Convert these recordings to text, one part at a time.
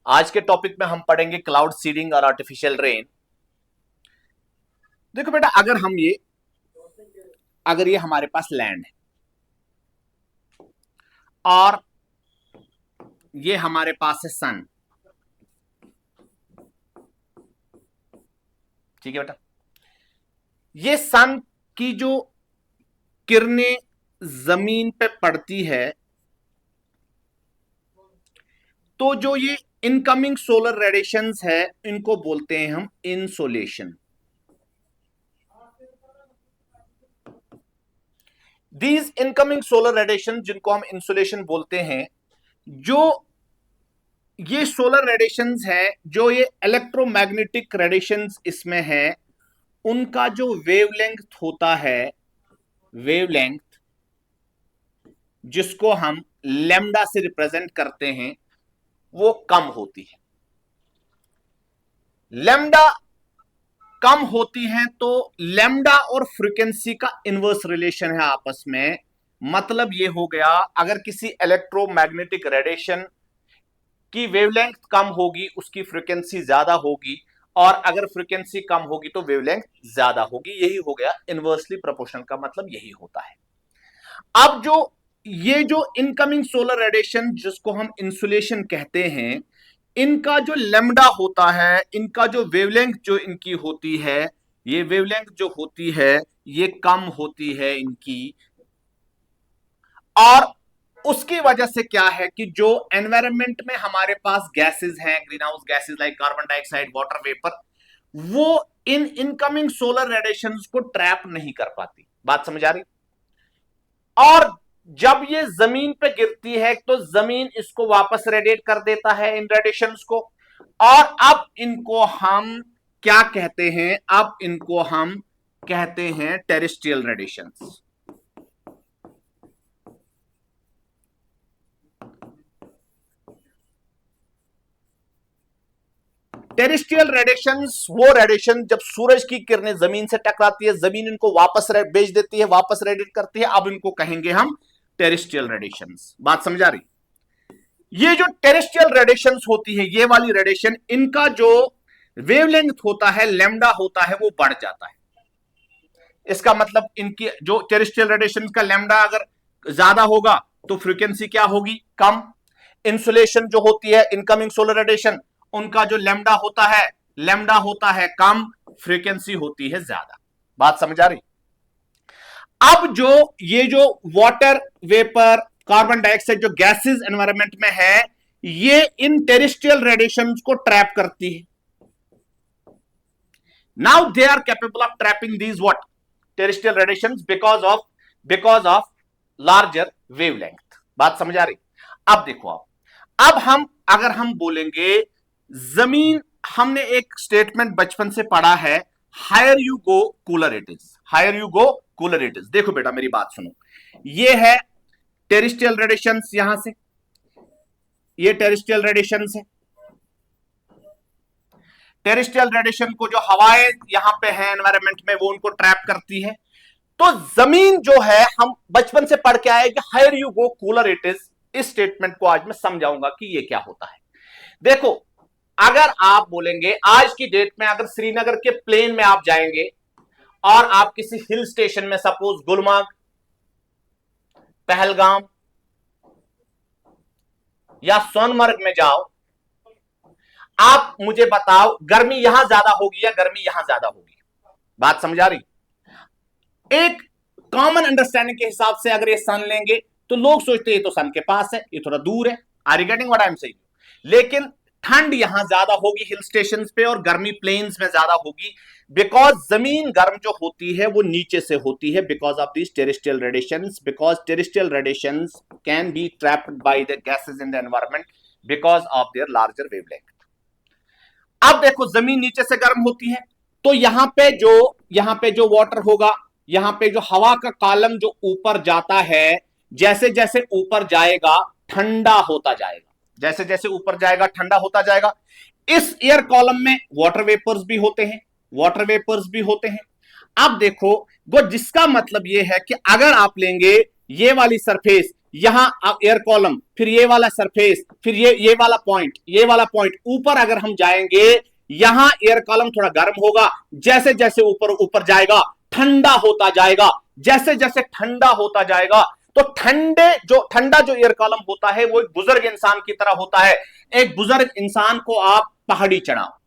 आज के टॉपिक में हम पढ़ेंगे क्लाउड सीडिंग और आर्टिफिशियल रेन। देखो बेटा, अगर ये हमारे पास लैंड है और ये हमारे पास है सन, ठीक है बेटा। ये सन की जो किरणें जमीन पे पड़ती है, तो जो ये इनकमिंग सोलर रेडिएशंस है इनको बोलते हैं हम insolation. These incoming solar radiation जिनको हम इंसोलेशन बोलते हैं, जो ये सोलर रेडिएशंस है, जो ये इलेक्ट्रोमैग्नेटिक रेडिएशंस इसमें है, उनका जो वेवलेंथ होता है, वेवलेंथ जिसको हम लैम्डा से रिप्रेजेंट करते हैं, वो कम होती है। लैम्डा कम होती है तो लैम्डा और फ्रीक्वेंसी का इनवर्स रिलेशन है आपस में। मतलब ये हो गया, अगर किसी इलेक्ट्रोमैग्नेटिक रेडिएशन की वेवलेंथ कम होगी, उसकी फ्रीक्वेंसी ज्यादा होगी, और अगर फ्रीक्वेंसी कम होगी तो वेवलेंथ ज्यादा होगी। यही हो गया इनवर्सली प्रोपोर्शनल का मतलब यही होता है। अब ये जो इनकमिंग सोलर रेडिएशन जिसको हम इंसुलेशन कहते हैं, इनका जो लैम्डा होता है, इनका जो वेवलेंथ जो इनकी होती है, ये वेवलेंथ जो होती है ये कम होती है इनकी। और उसकी वजह से क्या है कि जो एनवायरनमेंट में हमारे पास गैसेस हैं, green house gases like carbon dioxide, water vapour, वो इन इनकमिंग सोलर रेडिएशंस को ट्रैप नहीं कर पाती। बात समझ आ रही? और जब ये जमीन पे गिरती है तो जमीन इसको वापस रेडिएट कर देता है, इन रेडिएशंस को। और अब इनको हम क्या कहते हैं? अब इनको हम कहते हैं टेरेस्ट्रियल रेडिएशंस। टेरेस्ट्रियल रेडिएशंस वो रेडिएशन जब सूरज की किरणें जमीन से टकराती है, जमीन इनको वापस भेज देती है, वापस रेडिएट करती है। अब इनको कहेंगे हम टेरेस्ट्रियल रेडिएशंस। बात समझ आ रही? ये जो टेरेस्ट्रियल रेडिएशंस होती है, ये वाली रेडिएशन, इनका जो वेवलेंथ होता है, लैम्डा होता है, वो बढ़ जाता है। इसका मतलब इनकी जो टेरेस्ट्रियल रेडिएशन का लैम्डा अगर ज्यादा होगा तो फ्रीक्वेंसी क्या होगी? कम। इंसुलेशन जो होती है, इनकमिंग सोलर रेडिएशन, उनका जो लैम्डा होता है कम, फ्रीक्वेंसी होती है ज्यादा। बात समझ आ रही? अब ये जो वाटर वेपर, कार्बन डाइऑक्साइड जो गैसेस एनवायरनमेंट में है, ये इन टेरेस्ट्रियल रेडिएशंस को ट्रैप करती है। Now they are capable of trapping these what terrestrial radiations because of larger wavelength. बात समझ आ रही? अब देखो, अब अगर हम बोलेंगे जमीन, हमने एक स्टेटमेंट बचपन से पढ़ा है, higher you go cooler it is, higher you go cooler it is. देखो बेटा, मेरी बात सुनो, ये है टेरेस्ट्रियल रेडिएशंस, यहां से ये टेरेस्ट्रियल रेडिएशंस है। टेरेस्ट्रियल रेडिएशन को जो हवाएं यहां पे है एनवायरनमेंट में, वो उनको ट्रैप करती है। तो जमीन जो है, हम बचपन से पढ़ के आए कि higher you go cooler it is. इस स्टेटमेंट को आज मैं समझाऊंगा कि ये क्या होता है। देखो, अगर आप बोलेंगे आज की डेट में, अगर श्रीनगर के प्लेन में आप जाएंगे और आप किसी हिल स्टेशन में, सपोज गुलमर्ग, पहलगाम या सोनमर्ग में जाओ, आप मुझे बताओ गर्मी यहां ज्यादा होगी या गर्मी यहां ज्यादा होगी? बात समझ आ रही? एक कॉमन अंडरस्टैंडिंग के हिसाब से अगर ये सन लेंगे तो लोग सोचते हैं ये तो सन के पास है, ये थोड़ा दूर है। Are you getting what I am saying? लेकिन ठंड यहां ज्यादा होगी हिल स्टेशन पे, और गर्मी प्लेन्स में ज्यादा होगी, बिकॉज जमीन गर्म जो होती है वो नीचे से होती है, because of these terrestrial radiations, because terrestrial radiations can be trapped by the gases in the environment because of their larger wavelength. अब देखो, जमीन नीचे से गर्म होती है, तो यहां पे जो वाटर होगा, यहां पे जो हवा का कॉलम जो ऊपर जाता है, जैसे जैसे ऊपर जाएगा ठंडा होता जाएगा, जैसे जैसे ऊपर जाएगा ठंडा होता जाएगा। इस एयर कॉलम में वाटर वेपर्स भी होते हैं। अब देखो, वो जिसका मतलब यह है कि अगर आप लेंगे ये वाली सरफेस, यहां एयर कॉलम, फिर ये वाला सरफेस, फिर ये वाला पॉइंट, ये वाला पॉइंट, ऊपर अगर हम जाएंगे यहां एयर कॉलम थोड़ा गर्म होगा, जैसे जैसे ऊपर ऊपर जाएगा ठंडा होता जाएगा, जैसे जैसे ठंडा होता जाएगा तो ठंडा जो एयर कॉलम होता है वो एक बुजुर्ग इंसान की तरह होता है। एक बुजुर्ग इंसान को आप पहाड़ी चढ़ाओ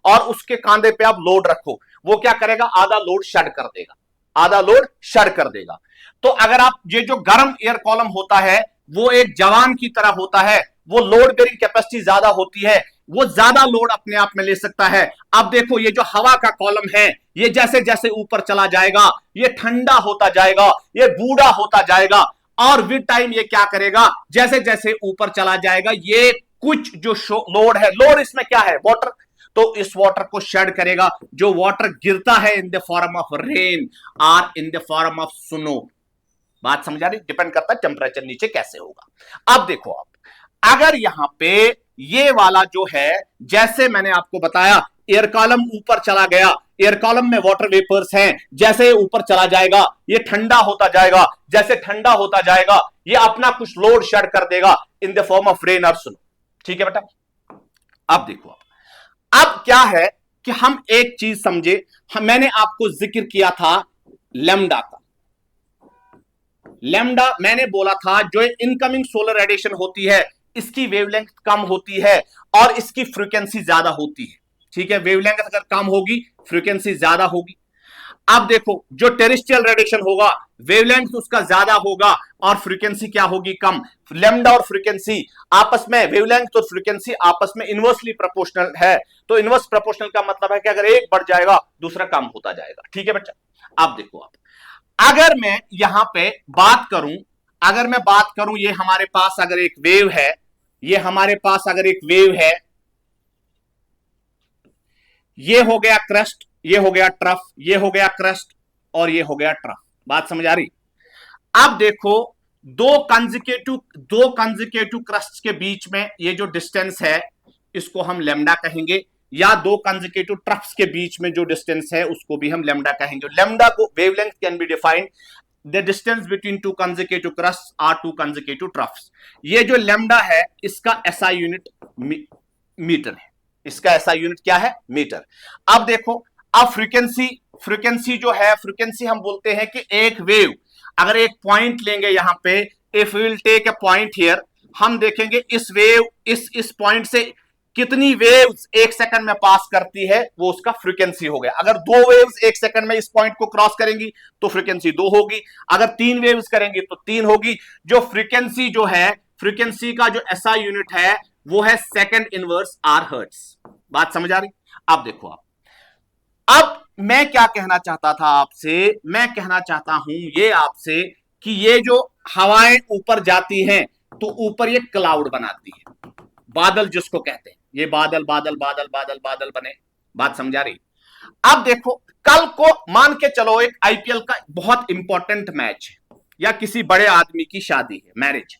और उसके कांधे पे आप लोड रखो, वो क्या करेगा, आधा लोड शेड कर देगा, आधा लोड शेड कर देगा। तो अगर आप ये जो गर्म एयर कॉलम होता है वो एक जवान की तरह होता है, वो लोड बेरिंग कैपेसिटी ज्यादा होती है, वो ज्यादा लोड अपने आप में ले सकता है। अब देखो ये जो हवा का कॉलम है ये जैसे जैसे ऊपर चला जाएगा ये ठंडा होता जाएगा, ये बूढ़ा होता जाएगा, और विद टाइम ये क्या करेगा, जैसे जैसे ऊपर चला जाएगा ये कुछ जो लोड है, लोड इसमें क्या है, वाटर, तो इस वाटर को शेड करेगा। जो वाटर गिरता है in the form of rain और in the form of snow. बात समझ आ रही, डिपेंड करता है टेम्परेचर नीचे कैसे होगा। अब देखो आप अगर यहां पे ये वाला जो है, जैसे मैंने आपको बताया एयर कॉलम ऊपर चला गया, एयर कॉलम में वाटर वेपर्स हैं, जैसे ऊपर चला जाएगा ये ठंडा होता जाएगा, जैसे ठंडा होता जाएगा ये अपना कुछ लोड शेड कर देगा इन द फॉर्म ऑफ रेन और स्नो। ठीक है बेटा। अब देखो अब क्या है कि हम एक चीज समझे, मैंने आपको जिक्र किया था लैम्डा का। लैम्डा मैंने बोला था जो इनकमिंग सोलर रेडिएशन होती है इसकी वेवलेंथ कम होती है और इसकी फ्रीक्वेंसी ज्यादा होती है। ठीक है, वेवलेंथ अगर कम होगी फ्रीक्वेंसी ज्यादा होगी। अब देखो जो टेरेस्ट्रियल रेडिएशन होगा वेवलेंथ उसका ज्यादा होगा और फ्रीक्वेंसी क्या होगी, कम। लैम्डा और फ्रीक्वेंसी आपस में, वेवलेंथ और फ्रीक्वेंसी आपस में इनवर्सली प्रोपोर्शनल है। तो इनवर्स प्रोपोर्शनल का मतलब है कि अगर एक बढ़ जाएगा दूसरा कम होता जाएगा। ठीक है बच्चा। अब देखो आप अगर मैं यहां पे बात करूं, अगर मैं बात करूं ये हमारे पास अगर एक वेव है, ये हमारे पास अगर एक वेव है, ये हो गया क्रस्ट, ये हो गया ट्रफ, ये हो गया क्रस्ट और ये हो गया ट्रफ। बात समझ आ रही। अब देखो दो कंजिक्यूटिव क्रस्ट के बीच में ये जो डिस्टेंस है इसको हम लैम्डा कहेंगे, या दो कंजिक्यूटिव ट्रफ्स के बीच में जो डिस्टेंस है उसको भी हम लैम्डा कहेंगे। लैम्डा को wavelength can be defined the distance between two consecutive crest or two consecutive troughs. ये जो लैम्डा है इसका एसआई यूनिट मीटर है, इसका एसआई यूनिट क्या है, मीटर। अब देखो अब फ्रीक्वेंसी जो है, फ्रीक्वेंसी हम बोलते हैं कि एक वेव अगर एक पॉइंट लेंगे यहां पे, if we will take a point here, हम देखेंगे इस वेव इस पॉइंट से कितनी वेव्स एक सेकंड में पास करती है वो उसका फ्रीक्वेंसी हो गया। अगर दो वेव्स एक सेकंड में इस पॉइंट को क्रॉस करेंगी तो फ्रीक्वेंसी 2 होगी, अगर 3 वेव्स करेंगी तो 3 होगी। जो फ्रीक्वेंसी जो है, फ्रीक्वेंसी का जो एसआई यूनिट है वो है सेकंड इनवर्स आर हर्ट्ज। बात समझ आ रही। अब देखो अब मैं क्या कहना चाहता था आपसे, मैं कहना चाहता हूं ये आपसे कि ये जो हवाएं ऊपर जाती हैं तो ऊपर ये क्लाउड बनाती है, बादल जिसको कहते हैं, ये बादल बादल बादल बादल बादल बने। बात समझा रही। अब देखो कल को मान के चलो एक आईपीएल का बहुत इंपॉर्टेंट मैच है या किसी बड़े आदमी की शादी है, मैरिज,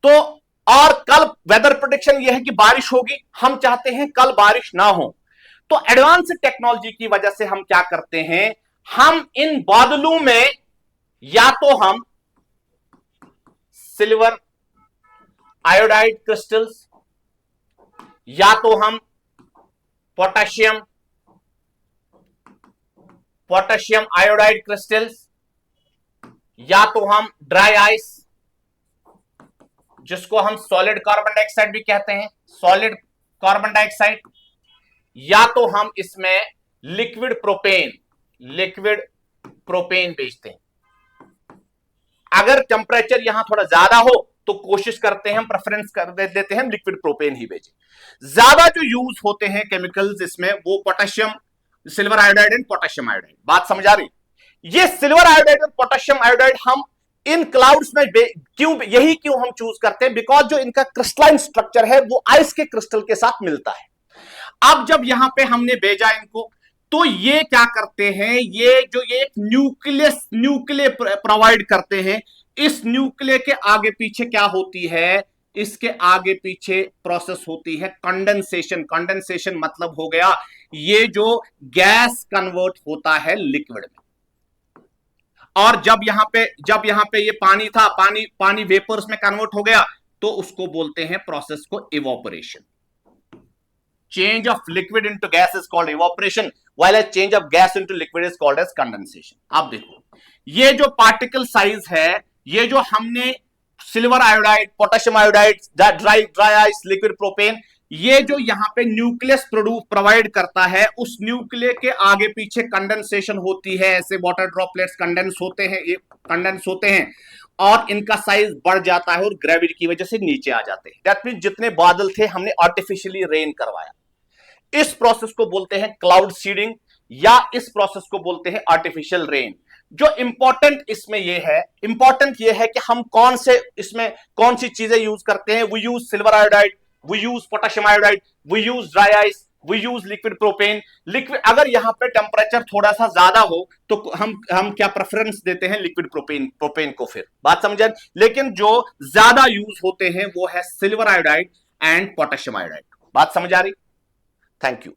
तो और कल वेदर प्रेडिक्शन यह है कि बारिश होगी, हम चाहते हैं कल बारिश ना हो। तो एडवांस टेक्नोलॉजी की वजह से हम क्या करते हैं, हम इन बादलों में या तो हम सिल्वर आयोडाइड क्रिस्टल्स, या तो हम पोटेशियम आयोडाइड क्रिस्टल्स, या तो हम ड्राई आइस जिसको हम सॉलिड कार्बन डाइऑक्साइड भी कहते हैं, सॉलिड कार्बन डाइऑक्साइड, या तो हम इसमें लिक्विड प्रोपेन बेचते हैं। अगर टेम्परेचर यहां थोड़ा ज्यादा हो तो कोशिश करते हैं, हम प्रेफरेंस कर देते हैं लिक्विड प्रोपेन ही बेचें। ज्यादा जो यूज होते हैं केमिकल्स इसमें वो potassium, silver iodide and potassium iodide. बात समझ आ रही। ये सिल्वर आयोडाइड और पोटेशियम आयोडाइड हम इन क्लाउड्स में क्यों हम चूज करते हैं, बिकॉज जो इनका क्रिस्टलाइन स्ट्रक्चर है वो आइस के क्रिस्टल के साथ मिलता है। अब जब यहां पे हमने भेजा इनको तो ये क्या करते हैं, ये एक न्यूक्लियस प्रोवाइड करते हैं। इस न्यूक्लियस के आगे पीछे क्या होती है, इसके आगे पीछे प्रोसेस होती है कंडेंसेशन मतलब हो गया ये जो गैस कन्वर्ट होता है लिक्विड में। और जब यहां पे ये पानी था, पानी वेपर्स में कन्वर्ट हो गया, तो उसको बोलते हैं प्रोसेस को evaporation. Change of liquid into gas is called evaporation, while a change of gas into liquid is called as condensation. अब देखो, ये जो पार्टिकल साइज है, ये जो हमने silver iodide, potassium iodide, dry ice, liquid propane, ये जो यहां पे न्यूक्लियस प्रोवाइड करता है, उस न्यूक्लियस के आगे पीछे कंडेंसेशन होती है, ऐसे वाटर ड्रॉपलेट्स कंडेंस होते हैं, ये कंडेंस होते हैं, और इनका साइज बढ़ जाता है और ग्रेविटी की वजह से नीचे आ जाते हैं। दैट मींस जितने बादल थे हमने आर्टिफिशियली रेन करवाया। इस प्रोसेस को बोलते हैं क्लाउड सीडिंग, या इस प्रोसेस को बोलते हैं आर्टिफिशियल रेन। जो इंपॉर्टेंट इसमें यह है कि हम इसमें कौन सी चीजें यूज करते हैं। We use silver iodide, we use potassium iodide, we use dry ice, we use liquid propane. Liquid, अगर यहां पे टेम्परेचर थोड़ा सा ज्यादा हो तो हम क्या प्रेफरेंस देते हैं, लिक्विड प्रोपेन को। फिर बात समझे। लेकिन जो ज्यादा यूज होते हैं वो है silver iodide and potassium iodide. बात समझ आ रही? Thank you.